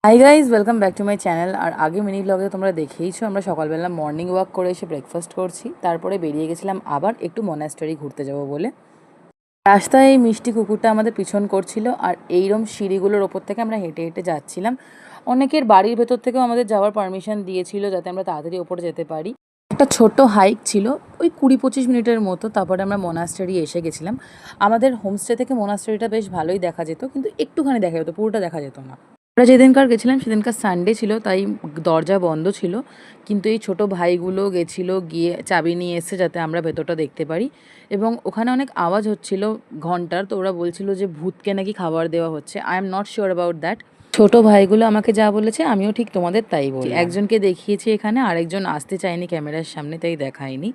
High guys, welcome back to my channel. আর আগে mini ব্লগে তোমরা দেখেইছো আমরা সকালবেলা মর্নিং ওয়াক করে এসে ব্রেকফাস্ট করছি, তারপরে বেরিয়ে গেছিলাম আবার একটু মনাস্টারি ঘুরতে যাব বলে। রাস্তায় এই মিষ্টি কুকুরটা আমাদের পিছন করছিল, আর এইরকম সিঁড়িগুলোর ওপর থেকে আমরা হেঁটে হেঁটে যাচ্ছিলাম। অনেকের বাড়ির ভেতর থেকেও আমাদের যাওয়ার পারমিশন দিয়েছিল যাতে আমরা তাড়াতাড়ি ওপরে যেতে পারি। একটা ছোট্ট হাইক ছিল, ওই 20-25 মিনিটের মতো। তারপরে আমরা মনাস্টারি এসে গেছিলাম। আমাদের হোমস্টে থেকে মনাস্টারিটা বেশ ভালোই দেখা যেত, কিন্তু একটুখানি দেখা যেত, পুরোটা দেখা যেত না। আমরা যেদিনকার গেছিলাম সেদিনকার সানডে ছিল, তাই দরজা বন্ধ ছিল। কিন্তু এই ছোট ভাইগুলো গেছিলো, গিয়ে চাবি নিয়ে এসে যাতে আমরা ভেতরটা দেখতে পারি। এবং ওখানে অনেক আওয়াজ হচ্ছিল ঘন্টার, তো ওরা বলছিল যে ভূতকে নাকি খাবার দেওয়া হচ্ছে। I am not sure about that. ছোট ভাইগুলো আমাকে যা বলেছে আমিও ঠিক তোমাদের তাই বলি। একজনকে দেখিয়েছি এখানে, আরেকজন আসতে চায়নি ক্যামেরার সামনে, তাই দেখায়নি।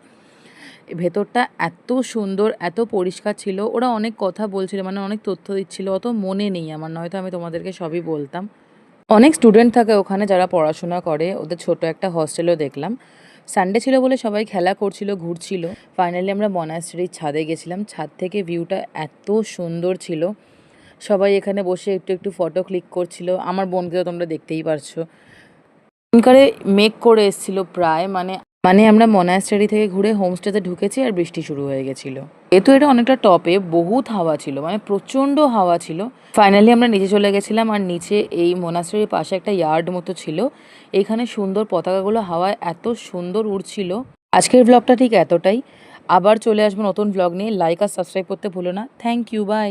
ভেতরটা এত সুন্দর, এত পরিষ্কার ছিল। ওরা অনেক কথা বলছিল, মানে অনেক তথ্য দিচ্ছিল, অত মনে নেই আমার, নয়তো আমি তোমাদেরকে সবই বলতাম। অনেক স্টুডেন্ট থাকে ওখানে যারা পড়াশোনা করে, ওদের ছোট একটা হস্টেলও দেখলাম। সানডে ছিল বলে সবাই খেলা করছিল, ঘুরছিল। ফাইনালি আমরা মনাস্টারির ছাদে গেছিলাম। ছাদ থেকে ভিউটা এত সুন্দর ছিল। সবাই এখানে বসে একটু একটু ফটো ক্লিক করছিল। আমার বোনকে তো তোমরা দেখতেই পারছো। এখানকারে মেঘ করে এসেছিল প্রায়, মানে মানে আমরা মনাস্টারি থেকে ঘুরে হোমস্টেতে ঢুকেছি আর বৃষ্টি শুরু হয়ে গেছিলো। যেহেতু এটা অনেকটা টপে, বহুত হাওয়া ছিল, মানে প্রচণ্ড হাওয়া ছিল। ফাইনালি আমরা নিচে চলে গেছিলাম, আর নিচে এই মোনাস্টারির পাশে একটা ইয়ার্ড মতো ছিল। এইখানে সুন্দর পতাকাগুলো হাওয়ায় এত সুন্দর উড়ছিল। আজকের ব্লগটা ঠিক এতটাই। আবার চলে আসবো নতুন ব্লগ নিয়ে। লাইক আর সাবস্ক্রাইব করতে ভুলো না। Thank you, by.